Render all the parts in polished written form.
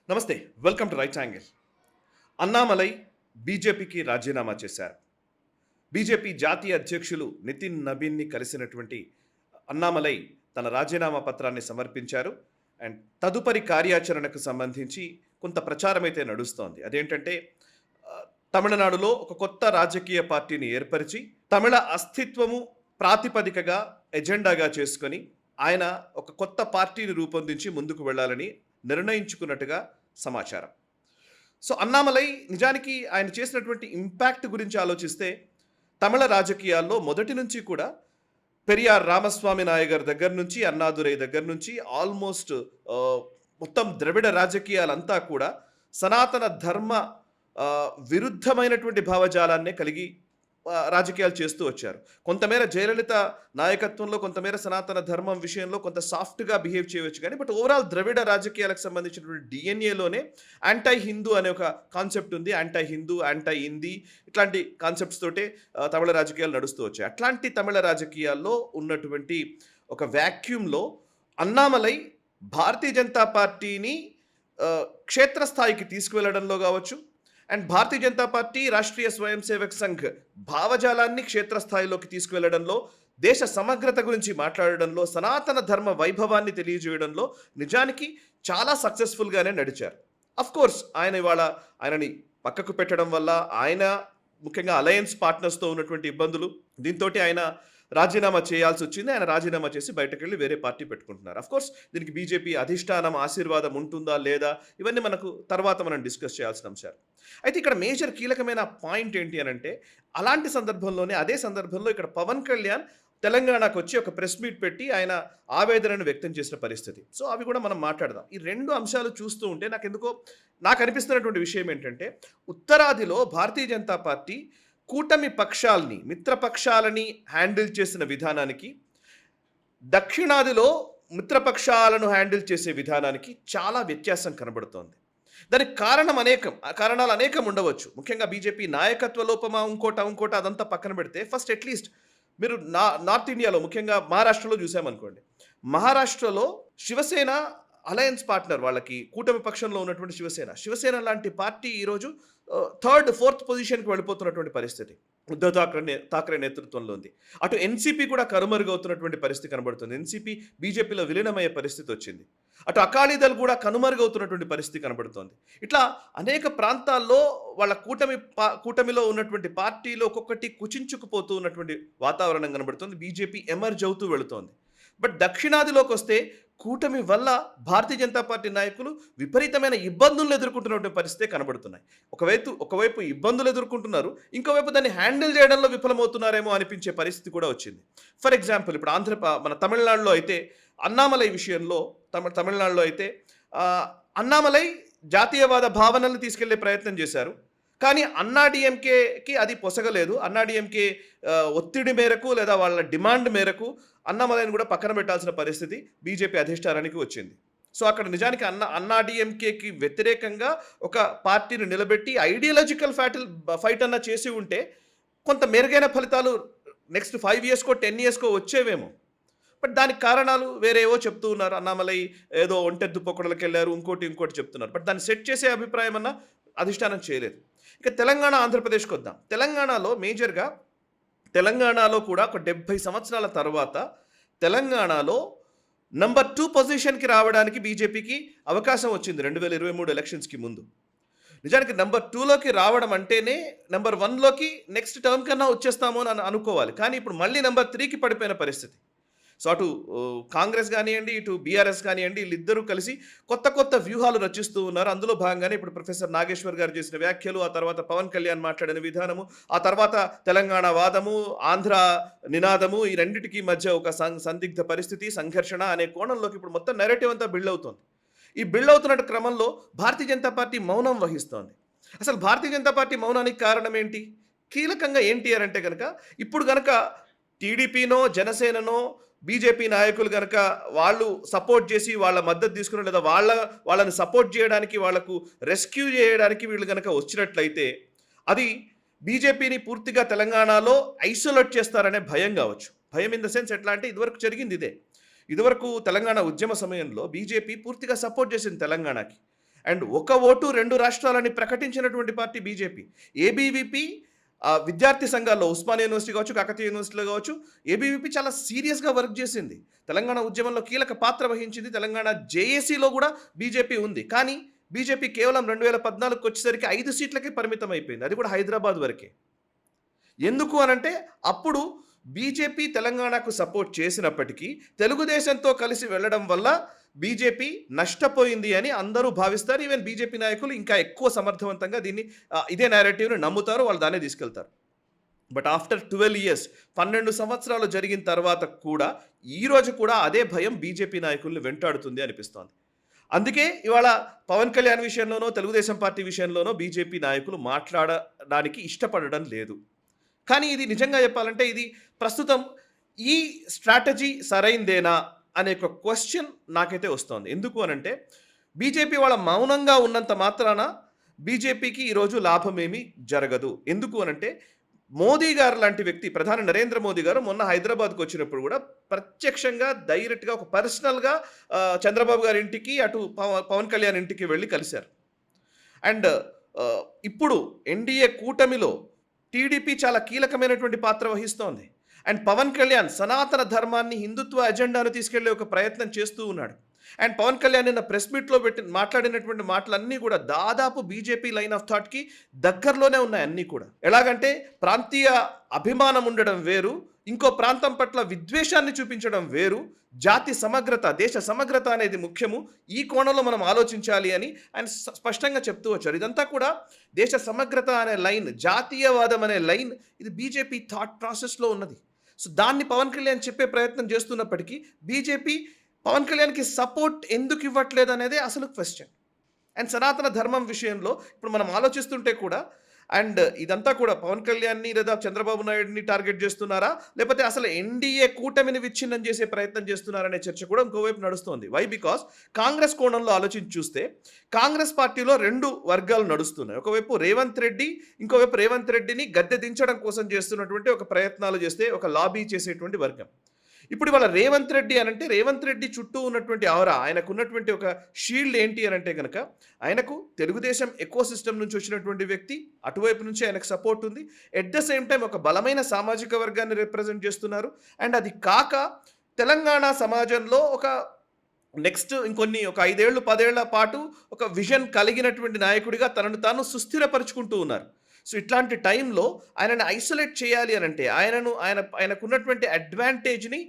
నమస్తే. Welcome to right angle. Annamalai బీజేపీకి రాజీనామా చేశారు. బీజేపీ జాతీయ అధ్యక్షులు నితిన్ నబీన్‌ని కలిసినటువంటి అన్నామలై తన రాజీనామా పత్రాన్ని సమర్పించారు. అండ్ తదుపరి కార్యాచరణకు సంబంధించి కొంత ప్రచారం అయితే నడుస్తోంది. అదేంటంటే తమిళనాడులో ఒక కొత్త రాజకీయ పార్టీని ఏర్పరిచి తమిళ అస్తిత్వము ప్రాతిపదికగా ఎజెండాగా చేసుకొని ఆయన ఒక కొత్త పార్టీని రూపొందించి ముందుకు వెళ్ళాలని నిర్ణయించుకున్నట్టుగా సమాచారం. సో అన్నామలై నిజానికి ఆయన చేసినటువంటి ఇంపాక్ట్ గురించి ఆలోచిస్తే తమిళ రాజకీయాల్లో మొదటి నుంచి కూడా పెరియార్ రామస్వామి నాయగర్ దగ్గర నుంచి అన్నాదురై దగ్గర నుంచి ఆల్మోస్ట్ మొత్తం ద్రవిడ రాజకీయాలంతా కూడా సనాతన ధర్మ విరుద్ధమైనటువంటి భావజాలాన్నే కలిగి రాజకీయాలు చేస్తూ వచ్చారు. కొంతమేర జయలలిత నాయకత్వంలో కొంతమేర సనాతన ధర్మం విషయంలో కొంత సాఫ్ట్గా బిహేవ్ చేయవచ్చు కానీ బట్ ఓవరాల్ ద్రవిడ రాజకీయాలకు సంబంధించినటువంటి డిఎన్ఏలోనే యాంటై హిందూ అనే ఒక కాన్సెప్ట్ ఉంది. యాంటై హిందూ, యాంటై హిందీ ఇట్లాంటి కాన్సెప్ట్స్ తోటే తమిళ రాజకీయాలు నడుస్తూ వచ్చాయి. అట్లాంటి తమిళ రాజకీయాల్లో ఉన్నటువంటి ఒక వ్యాక్యూమ్లో అన్నామలై భారతీయ జనతా పార్టీని క్షేత్రస్థాయికి తీసుకువెళ్లడంలో కావచ్చు అండ్ భారతీయ జనతా పార్టీ రాష్ట్రీయ స్వయం సేవక్ సంఘ్ భావజాలాన్ని క్షేత్రస్థాయిలోకి తీసుకువెళ్లడంలో, దేశ సమగ్రత గురించి మాట్లాడడంలో, సనాతన ధర్మ వైభవాన్ని తెలియజేయడంలో నిజానికి చాలా సక్సెస్ఫుల్గానే నడిచారు. అఫ్ కోర్స్ ఆయనని పక్కకు పెట్టడం వల్ల ఆయన ముఖ్యంగా అలయన్స్ పార్ట్నర్స్తో ఉన్నటువంటి ఇబ్బందులు, దీంతో ఆయన రాజీనామా చేయాల్సి వచ్చింది. ఆయన రాజీనామా చేసి బయటకు వెళ్ళి వేరే పార్టీ పెట్టుకుంటున్నారు. అఫ్ కోర్స్ దీనికి బీజేపీ అధిష్టానం ఆశీర్వాదం ఉంటుందా లేదా ఇవన్నీ మనకు తర్వాత మనం డిస్కస్ చేయాల్సిన అంశాలు. అయితే ఇక్కడ మేజర్ కీలకమైన పాయింట్ ఏంటి అని అంటే అలాంటి సందర్భంలోనే అదే సందర్భంలో ఇక్కడ పవన్ కళ్యాణ్ తెలంగాణకు వచ్చి ఒక ప్రెస్ మీట్ పెట్టి ఆయన ఆవేదనను వ్యక్తం చేసిన పరిస్థితి. సో అవి కూడా మనం మాట్లాడదాం. ఈ రెండు అంశాలు చూస్తూ ఉంటే నాకు అనిపిస్తున్నటువంటి విషయం ఏంటంటే ఉత్తరాదిలో భారతీయ జనతా పార్టీ కూటమి పక్షాలని, మిత్రపక్షాలని హ్యాండిల్ చేసిన విధానానికి, దక్షిణాదిలో మిత్రపక్షాలను హ్యాండిల్ చేసే విధానానికి చాలా వ్యత్యాసం కనబడుతోంది. దానికి కారణాలు అనేకం ఉండవచ్చు. ముఖ్యంగా బీజేపీ నాయకత్వ లోపమా ఇంకోట అదంతా పక్కన పెడితే ఫస్ట్ అట్లీస్ట్ మీరు నార్త్ ఇండియాలో ముఖ్యంగా మహారాష్ట్రలో చూసామనుకోండి. మహారాష్ట్రలో శివసేన అలయన్స్ పార్ట్నర్, వాళ్ళకి కూటమి పక్షంలో ఉన్నటువంటి శివసేన లాంటి పార్టీ ఈరోజు థర్డ్, ఫోర్త్ పొజిషన్కి వెళ్ళిపోతున్నటువంటి పరిస్థితి ఉద్ధవ్ ఠాక్రే నేతృత్వంలో ఉంది. అటు ఎన్సీపీ కూడా కనుమరుగవుతున్నటువంటి పరిస్థితి కనబడుతుంది. ఎన్సీపీ బీజేపీలో విలీనమయ్యే పరిస్థితి వచ్చింది. అటు అకాలీదళ్ కూడా కనుమరుగవుతున్నటువంటి పరిస్థితి కనబడుతోంది. ఇట్లా అనేక ప్రాంతాల్లో వాళ్ళ కూటమిలో ఉన్నటువంటి పార్టీలు ఒక్కొక్కటి కుచించుకుపోతూ ఉన్నటువంటి వాతావరణం కనబడుతుంది. బీజేపీ ఎమర్జ్ అవుతూ వెళుతోంది. బట్ దక్షిణాదిలోకి వస్తే కూటమి వల్ల భారతీయ జనతా పార్టీ నాయకులు విపరీతమైన ఇబ్బందులను ఎదుర్కొంటున్నటువంటి పరిస్థితే కనబడుతున్నాయి. ఒకవైపు ఇబ్బందులు ఎదుర్కొంటున్నారు, ఇంకోవైపు దాన్ని హ్యాండిల్ చేయడంలో విఫలమవుతున్నారేమో అనిపించే పరిస్థితి కూడా వచ్చింది. ఫర్ ఎగ్జాంపుల్ ఇప్పుడు మన తమిళనాడులో అయితే అన్నామలై విషయంలో తమిళనాడులో అయితే అన్నామలై జాతీయవాద భావనలను తీసుకెళ్లే ప్రయత్నం చేశారు. కానీ అన్నాడీఎంకేకి అది పొసగలేదు. అన్నాడీఎంకే ఒత్తిడి మేరకు లేదా వాళ్ళ డిమాండ్ మేరకు అన్నామలైని కూడా పక్కన పెట్టాల్సిన పరిస్థితి బీజేపీ అధిష్టానానికి వచ్చింది. సో అక్కడ నిజానికి అన్నాడీఎంకేకి వ్యతిరేకంగా ఒక పార్టీని నిలబెట్టి ఐడియాలజికల్ ఫైట్ అన్న చేసి ఉంటే కొంత మెరుగైన ఫలితాలు నెక్స్ట్ 5 yearsకో 10 yearsకో వచ్చేవేమో. బట్ దానికి కారణాలు వేరేవో చెప్తూ ఉన్నారు. అన్నామలై ఏదో ఒంటెద్దు పొక్కడలకు వెళ్ళారు, ఇంకోటి చెప్తున్నారు. బట్ దాన్ని సెట్ చేసే అభిప్రాయం అన్న అధిష్టానం చేయలేదు. ఇక తెలంగాణ, ఆంధ్రప్రదేశ్కి వద్దాం. తెలంగాణలో కూడా ఒక 70 సంవత్సరాల తర్వాత తెలంగాణలో నంబర్ 2 పొజిషన్కి రావడానికి బీజేపీకి అవకాశం వచ్చింది 2023 ఎలక్షన్స్కి ముందు. నిజానికి నంబర్ 2లోకి రావడం అంటేనే నంబర్ 1లోకి నెక్స్ట్ టర్మ్ కన్నా వచ్చేస్తామో అని అనుకోవాలి. కానీ ఇప్పుడు మళ్ళీ నంబర్ 3కి పడిపోయిన పరిస్థితి. సో అటు కాంగ్రెస్ కానివ్వండి, ఇటు బీఆర్ఎస్ కానివ్వండి, వీళ్ళిద్దరూ కలిసి కొత్త వ్యూహాలు రచిస్తూ ఉన్నారు. అందులో భాగంగానే ఇప్పుడు ప్రొఫెసర్ నాగేశ్వర్ గారు చేసిన వ్యాఖ్యలు, ఆ తర్వాత పవన్ కళ్యాణ్ మాట్లాడిన విధానము, ఆ తర్వాత తెలంగాణ వాదము, ఆంధ్ర నినాదము, ఈ రెండింటికి మధ్య ఒక సందిగ్ధ పరిస్థితి, సంఘర్షణ అనే కోణంలోకి ఇప్పుడు మొత్తం నెరేటివ్ అంతా బిల్డ్ అవుతుంది. ఈ బిల్డ్ అవుతున్న క్రమంలో భారతీయ జనతా పార్టీ మౌనం వహిస్తోంది. అసలు భారతీయ జనతా పార్టీ మౌనానికి కారణం ఏంటి? కీలకంగా ఏంటి అని అంటే కనుక ఇప్పుడు కనుక టీడీపీనో జనసేననో బీజేపీ నాయకులు కనుక వాళ్ళు సపోర్ట్ చేసి వాళ్ళ మద్దతు తీసుకుని లేదా వాళ్ళని సపోర్ట్ చేయడానికి, వాళ్లకు రెస్క్యూ చేయడానికి వీళ్ళు కనుక వచ్చినట్లయితే అది బీజేపీని పూర్తిగా తెలంగాణలో ఐసోలేట్ చేస్తారనే భయం కావచ్చు. భయం ఇన్ ద సెన్స్ ఎట్లా అంటే ఇదివరకు జరిగింది ఇదే. ఇదివరకు తెలంగాణ ఉద్యమ సమయంలో బీజేపీ పూర్తిగా సపోర్ట్ చేసింది తెలంగాణకి. అండ్ ఒక ఓటు 2 రాష్ట్రాలని ప్రకటించినటువంటి పార్టీ బీజేపీ. ఏబీవీపీ విద్యార్థి సంఘాల్లో ఉస్మానియా యూనివర్సిటీ కావచ్చు, కాకతీయ యూనివర్సిటీలో కావచ్చు, ఏబీవీపీ చాలా సీరియస్‌గా వర్క్ చేసింది. తెలంగాణ ఉద్యమంలో కీలక పాత్ర వహించింది. తెలంగాణ జేఏసీలో కూడా బీజేపీ ఉంది. కానీ బీజేపీ కేవలం 2014కి వచ్చేసరికి 5 సీట్లకే పరిమితం అయిపోయింది. అది కూడా హైదరాబాద్ వరకే. ఎందుకు అనంటే అప్పుడు బీజేపీ తెలంగాణకు సపోర్ట్ చేసినప్పటికీ తెలుగుదేశంతో కలిసి వెళ్ళడం వల్ల బీజేపీ నష్టపోయింది అని అందరూ భావిస్తారు. ఈవెన్ బీజేపీ నాయకులు ఇంకా ఎక్కువ సమర్థవంతంగా దీన్ని ఇదే నేరేటివ్‌ని నమ్ముతారు. వాళ్ళు దాన్నే తీసుకెళ్తారు. బట్ ఆఫ్టర్ 12 ఇయర్స్ 12 సంవత్సరాలు జరిగిన తర్వాత కూడా ఈరోజు కూడా అదే భయం బీజేపీ నాయకుల్ని వెంటాడుతుంది అనిపిస్తోంది. అందుకే ఇవాళ పవన్ కళ్యాణ్ విషయంలోనో, తెలుగుదేశం పార్టీ విషయంలోనో బీజేపీ నాయకులు మాట్లాడడానికి ఇష్టపడడం లేదు. కానీ ఇది నిజంగా చెప్పాలంటే ఇది ప్రస్తుతం ఈ స్ట్రాటజీ సరైందేనా అనే ఒక క్వశ్చన్ నాకైతే వస్తోంది. ఎందుకు అనంటే బీజేపీ వాళ్ళ మౌనంగా ఉన్నంత మాత్రాన బీజేపీకి ఈరోజు లాభమేమీ జరగదు. ఎందుకు అనంటే మోదీ గారు లాంటి వ్యక్తి, ప్రధాని నరేంద్ర మోదీ గారు మొన్న హైదరాబాద్‌కు వచ్చినప్పుడు కూడా ప్రత్యక్షంగా డైరెక్ట్‌గా ఒక పర్సనల్‌గా చంద్రబాబు గారి ఇంటికి, అటు పవన్ కళ్యాణ్ ఇంటికి వెళ్లి కలిశారు. అండ్ ఇప్పుడు ఎన్డీఏ కూటమిలో టీడీపీ చాలా కీలకమైనటువంటి పాత్ర వహిస్తోంది. అండ్ పవన్ కళ్యాణ్ సనాతన ధర్మాన్ని, హిందుత్వ అజెండాను తీసుకెళ్లే ఒక ప్రయత్నం చేస్తూ ఉన్నాడు. అండ్ పవన్ కళ్యాణ్ నిన్న ప్రెస్ మీట్లో మాట్లాడినటువంటి మాటలన్నీ కూడా దాదాపు బీజేపీ లైన్ ఆఫ్ థాట్‌కి దగ్గరలోనే ఉన్నాయి అన్నీ కూడా. ఎలాగంటే ప్రాంతీయ అభిమానం ఉండడం వేరు, ఇంకో ప్రాంతం పట్ల విద్వేషాన్ని చూపించడం వేరు, జాతి సమగ్రత, దేశ సమగ్రత అనేది ముఖ్యము. ఈ కోణంలో మనం ఆలోచించాలి అని ఆయన స్పష్టంగా చెప్తూ వచ్చారు. ఇదంతా కూడా దేశ సమగ్రత అనే లైన్, జాతీయవాదం అనే లైన్ ఇది బీజేపీ థాట్ ప్రాసెస్‌లో ఉన్నది. సో దాన్ని పవన్ కళ్యాణ్ చెప్పే ప్రయత్నం చేస్తున్నప్పటికీ బీజేపీ పవన్ కళ్యాణ్‌కి సపోర్ట్ ఎందుకు ఇవ్వట్లేదు అనేదే అసలు క్వశ్చన్. అండ్ సనాతన ధర్మం విషయంలో ఇప్పుడు మనం ఆలోచిస్తుంటే కూడా అండ్ ఇదంతా కూడా పవన్ కళ్యాణ్‌ని లేదా చంద్రబాబు నాయుడుని టార్గెట్ చేస్తున్నారా? లేకపోతే అసలు ఎన్డీఏ కూటమిని విచ్ఛిన్నం చేసే ప్రయత్నం చేస్తున్నారనే చర్చ కూడా ఇంకోవైపు నడుస్తోంది. వై? బికాస్ కాంగ్రెస్ కోణంలో ఆలోచించి చూస్తే కాంగ్రెస్ పార్టీలో 2 వర్గాలు నడుస్తున్నాయి. ఒకవైపు రేవంత్ రెడ్డి, ఇంకోవైపు రేవంత్ రెడ్డిని గద్దె దించడం కోసం చేస్తున్నటువంటి ఒక ప్రయత్నాలు చేస్తే ఒక లాబీ చేసేటువంటి వర్గం. ఇప్పుడు ఇవాళ రేవంత్ రెడ్డి అనంటే రేవంత్ రెడ్డి చుట్టూ ఉన్నటువంటి ఆవరా, ఆయనకు ఉన్నటువంటి ఒక షీల్డ్ ఏంటి అనంటే కనుక ఆయనకు తెలుగుదేశం ఎకో సిస్టమ్ నుంచి వచ్చినటువంటి వ్యక్తి, అటువైపు నుంచి ఆయనకు సపోర్ట్ ఉంది. ఎట్ ద సేమ్ టైం ఒక బలమైన సామాజిక వర్గాన్ని రిప్రజెంట్ చేస్తున్నారు. అండ్ అది కాక తెలంగాణ సమాజంలో ఒక నెక్స్ట్ ఇంకొన్ని ఒక 5 ఏళ్ళు 10 ఏళ్ల పాటు ఒక విజన్ కలిగినటువంటి నాయకుడిగా తనను తాను సుస్థిరపరుచుకుంటూ ఉన్నారు. సో ఇట్లాంటి టైంలో ఆయనను ఐసోలేట్ చేయాలి అనంటే, ఆయనకున్నటువంటి అడ్వాంటేజ్‌ని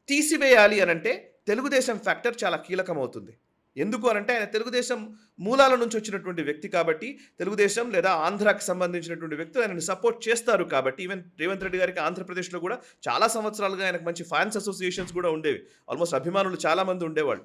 తీసివేయాలి అనంటే తెలుగుదేశం ఫ్యాక్టర్ చాలా కీలకమవుతుంది. ఎందుకు అనంటే ఆయన తెలుగుదేశం మూలాల నుంచి వచ్చినటువంటి వ్యక్తి కాబట్టి, తెలుగుదేశం లేదా ఆంధ్రాకి సంబంధించినటువంటి వ్యక్తులు ఆయనను సపోర్ట్ చేస్తారు కాబట్టి, ఈవెన్ రేవంత్ రెడ్డి గారికి ఆంధ్రప్రదేశ్‌లో కూడా చాలా సంవత్సరాలుగా ఆయనకు మంచి ఫ్యాన్స్ అసోసియేషన్స్ కూడా ఉండేవి. ఆల్మోస్ట్ అభిమానులు చాలామంది ఉండేవాళ్ళు.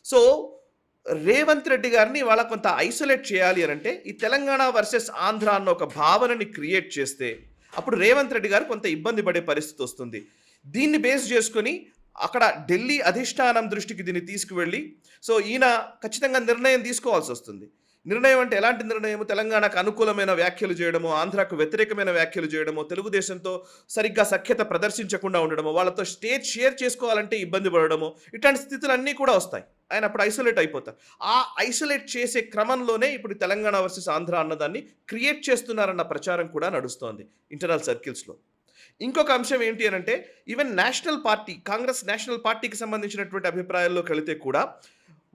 సో రేవంత్ రెడ్డి గారిని ఇవాళ కొంత ఐసోలేట్ చేయాలి అనంటే ఈ తెలంగాణ వర్సెస్ ఆంధ్ర అన్న ఒక భావనని క్రియేట్ చేస్తే అప్పుడు రేవంత్ రెడ్డి గారు కొంత ఇబ్బంది పడే పరిస్థితి వస్తుంది. దీన్ని బేస్ చేసుకొని అక్కడ ఢిల్లీ అధిష్టానం దృష్టికి దీన్ని తీసుకువెళ్ళి సో ఈయన ఖచ్చితంగా నిర్ణయం తీసుకోవాల్సి వస్తుంది. నిర్ణయం అంటే ఎలాంటి నిర్ణయం? తెలంగాణకు అనుకూలమైన వ్యాఖ్యలు చేయడమో, ఆంధ్రాకు వ్యతిరేకమైన వ్యాఖ్యలు చేయడమో, తెలుగుదేశంతో సరిగ్గా సఖ్యత ప్రదర్శించకుండా ఉండడమో, వాళ్ళతో స్టేజ్ షేర్ చేసుకోవాలంటే ఇబ్బంది పడడమో, ఇట్లాంటి స్థితులన్నీ కూడా వస్తాయి. ఆయన అప్పుడు ఐసోలేట్ అయిపోతారు. ఆ ఐసోలేట్ చేసే క్రమంలోనే ఇప్పుడు తెలంగాణ వర్సెస్ ఆంధ్ర అన్నదాన్ని క్రియేట్ చేస్తున్నారన్న ప్రచారం కూడా నడుస్తోంది ఇంటర్నల్ సర్కిల్స్‌లో. ఇంకొక అంశం ఏంటి అనంటే even national party, Congress national పార్టీకి సంబంధించినటువంటి అభిప్రాయాల్లోకి వెళితే కూడా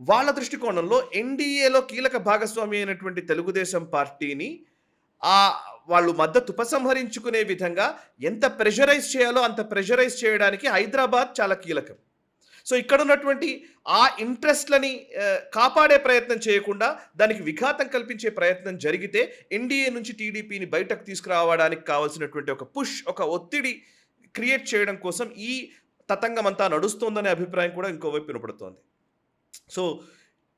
వాళ్ళ దృష్టికోణంలో ఎన్డీఏలో కీలక భాగస్వామి అయినటువంటి తెలుగుదేశం పార్టీని వాళ్ళు మద్దతు ఉపసంహరించుకునే విధంగా ఎంత ప్రెషరైజ్ చేయాలో అంత ప్రెషరైజ్ చేయడానికి హైదరాబాద్ చాలా కీలకం. సో ఇక్కడ ఉన్నటువంటి ఆ ఇంట్రెస్ట్లని కాపాడే ప్రయత్నం చేయకుండా దానికి విఘాతం కల్పించే ప్రయత్నం జరిగితే ఎన్డీఏ నుంచి టీడీపీని బయటకు తీసుకురావడానికి కావాల్సినటువంటి ఒక పుష్, ఒక ఒత్తిడి క్రియేట్ చేయడం కోసం ఈ తతంగం అంతా నడుస్తోందనే అభిప్రాయం కూడా ఇంకోవైపు వినపడుతోంది. సో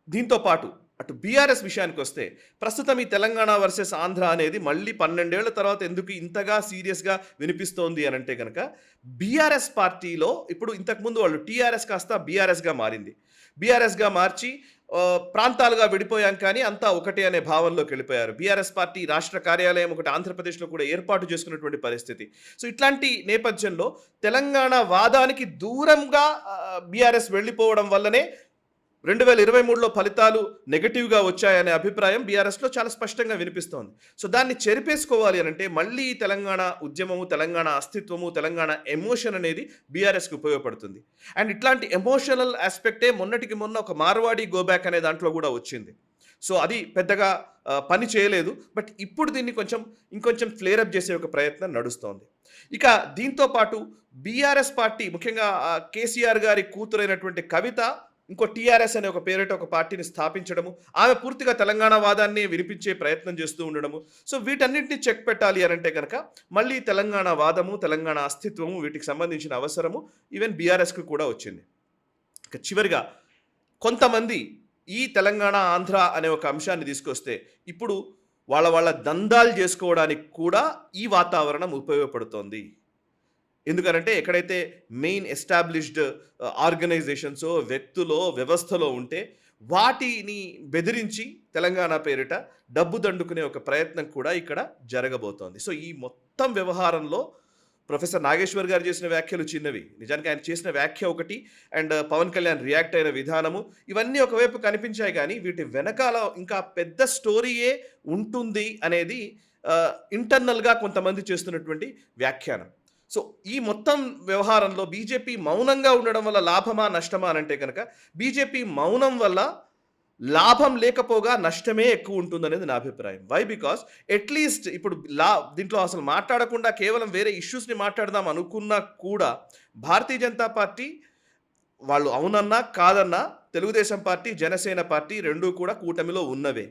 దీంతో పాటు అటు బీఆర్ఎస్ విషయానికి వస్తే ప్రస్తుతం ఈ తెలంగాణ వర్సెస్ ఆంధ్ర అనేది మళ్ళీ 12 ఏళ్ల తర్వాత ఎందుకు ఇంతగా సీరియస్గా వినిపిస్తోంది అని అంటే కనుక బీఆర్ఎస్ పార్టీలో ఇప్పుడు ఇంతకుముందు వాళ్ళు టీఆర్ఎస్ కాస్త బీఆర్ఎస్గా మారింది. బీఆర్ఎస్గా మార్చి ప్రాంతాలుగా విడిపోయాం కానీ అంతా ఒకటే అనే భావనలోకి వెళ్ళిపోయారు. బీఆర్ఎస్ పార్టీ రాష్ట్ర కార్యాలయం ఒకటి ఆంధ్రప్రదేశ్లో కూడా ఏర్పాటు చేసుకున్నటువంటి పరిస్థితి. సో ఇట్లాంటి నేపథ్యంలో తెలంగాణ వాదానికి దూరంగా బీఆర్ఎస్ వెళ్ళిపోవడం వల్లనే 2023లో ఫలితాలు నెగెటివ్‌గా వచ్చాయనే అభిప్రాయం బీఆర్ఎస్‌లో చాలా స్పష్టంగా వినిపిస్తోంది. సో, దాన్ని చెరిపేసుకోవాలి అనంటే మళ్ళీ తెలంగాణ ఉద్యమము, తెలంగాణ అస్తిత్వము, తెలంగాణ ఎమోషన్ అనేది బీఆర్ఎస్‌కి ఉపయోగపడుతుంది. అండ్ ఇట్లాంటి ఎమోషనల్ యాస్పెక్టే మొన్నటికి మొన్న ఒక మార్వాడి గో బ్యాక్ అనే దాంట్లో గూడా వచ్చింది. సో, అది పెద్దగా పని చేయలేదు. బట్ ఇప్పుడు దీన్ని ఇంకొంచెం ఫ్లేర్ అప్ చేసే ఒక ప్రయత్నం నడుస్తోంది. ఇక దీంతో పాటు బీఆర్ఎస్ పార్టీ ముఖ్యంగా కేసీఆర్ గారి కూతురైనటువంటి కవిత ఇంకో టీఆర్ఎస్ అనే ఒక పేరిట ఒక పార్టీని స్థాపించడము, ఆమె పూర్తిగా తెలంగాణ వాదాన్ని వినిపించే ప్రయత్నం చేస్తూ ఉండడము. సో, వీటన్నిటిని చెక్ పెట్టాలి అనంటే గనక మళ్ళీ తెలంగాణ వాదము, తెలంగాణ అస్తిత్వము వీటికి సంబంధించిన అవసరము ఈవెన్ బీఆర్ఎస్‌కి కూడా వచ్చింది. ఇక చివరిగా కొంతమంది ఈ తెలంగాణ, ఆంధ్ర అనే ఒక అంశాన్ని తీసుకొస్తే ఇప్పుడు వాళ్ళ దందాలు చేసుకోవడానికి కూడా ఈ వాతావరణం ఉపయోగపడుతోంది. ఎందుకనంటే ఎక్కడైతే మెయిన్ ఎస్టాబ్లిష్డ్ ఆర్గనైజేషన్సో, వ్యక్తులో, వ్యవస్థలో ఉంటే వాటిని బెదిరించి తెలంగాణ పేరిట డబ్బు దండుకునే ఒక ప్రయత్నం కూడా ఇక్కడ జరగబోతోంది. సో, ఈ మొత్తం వ్యవహారంలో ప్రొఫెసర్ నాగేశ్వర్ గారు చేసిన వ్యాఖ్యలు చిన్నవి. నిజానికి ఆయన చేసిన వ్యాఖ్య ఒకటి అండ్ పవన్ కళ్యాణ్ రియాక్ట్ అయిన విధానము ఇవన్నీ ఒకవైపు కనిపించాయి కానీ వీటి వెనకాల ఇంకా పెద్ద స్టోరీయే ఉంటుంది అనేది ఇంటర్నల్‌గా కొంతమంది చేస్తున్నటువంటి వ్యాఖ్యానం. సో, ఈ మొత్తం వ్యవహారంలో బీజేపీ మౌనంగా ఉండడం వల్ల లాభమా, నష్టమా అనంటే గనక బీజేపీ మౌనం వల్ల లాభం లేకపోగా నష్టమే ఎక్కువ ఉంటుందనేది నా అభిప్రాయం. వై? బికాస్ అట్‌లీస్ట్ ఇప్పుడు దీంట్లో అసలు మాట్లాడకుండా కేవలం వేరే ఇష్యూస్‌ని మాట్లాడదాం అనుకున్నా కూడా భారతీయ జనతా పార్టీ వాళ్ళు అవునన్నా, కాదన్నా తెలుగుదేశం పార్టీ, జనసేన పార్టీ 2 కూడా కూటమిలో ఉన్నవే.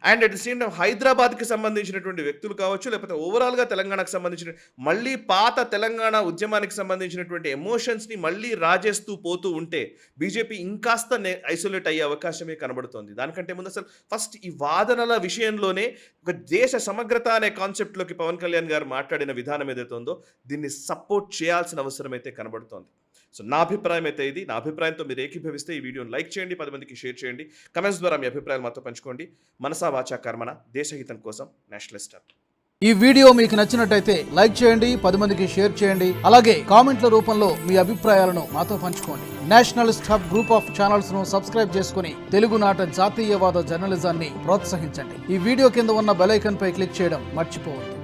And at the same time హైదరాబాద్‌కి సంబంధించినటువంటి వ్యక్తులు కావచ్చు, లేకపోతే ఓవరాల్‌గా తెలంగాణకు సంబంధించిన మళ్ళీ పాత తెలంగాణ ఉద్యమానికి సంబంధించినటువంటి ఎమోషన్స్‌ని మళ్ళీ రాజేస్తూ పోతూ ఉంటే బీజేపీ ఇంకాస్త ఐసోలేట్ అయ్యే అవకాశమే కనబడుతోంది. దానికంటే ముందు అసలు ఫస్ట్ ఈ వాదనల విషయంలోనే ఒక దేశ సమగ్రత అనే కాన్సెప్ట్‌లోకి పవన్ కళ్యాణ్ గారు మాట్లాడిన విధానం ఏదైతే ఉందో దీన్ని సపోర్ట్ చేయాల్సిన అవసరం అయితే కనబడుతోంది. సో, నా అభిప్రాయం అయితే ఇది. నా అభిప్రాయంతో మీరు ఏకీభవిస్తే ఈ వీడియోని లైక్ చేయండి, 10 మందికి షేర్ చేయండి. కమెంట్స్ ద్వారా మీ అభిప్రాయాలు మాతో పంచుకోండి. మనసా వాచా కర్మణ, దేశహితం కోసం నేషనలిస్ట్ హబ్. ఈ వీడియో మీకు నచ్చినట్టయితే లైక్ చేయండి, 10 మందికి షేర్ చేయండి. అలాగే కామెంట్ల రూపంలో మీ అభిప్రాయాలను మాతో పంచుకోండి. Nationalist hub group of channels ను సబ్స్క్రైబ్ చేసుకుని తెలుగునాట జాతీయవాద జర్నలిజాన్ని ప్రోత్సహించండి. ఈ వీడియో కింద ఉన్న బెల్ ఐకాన్ పై క్లిక్ చేయడం మర్చిపోవద్దు.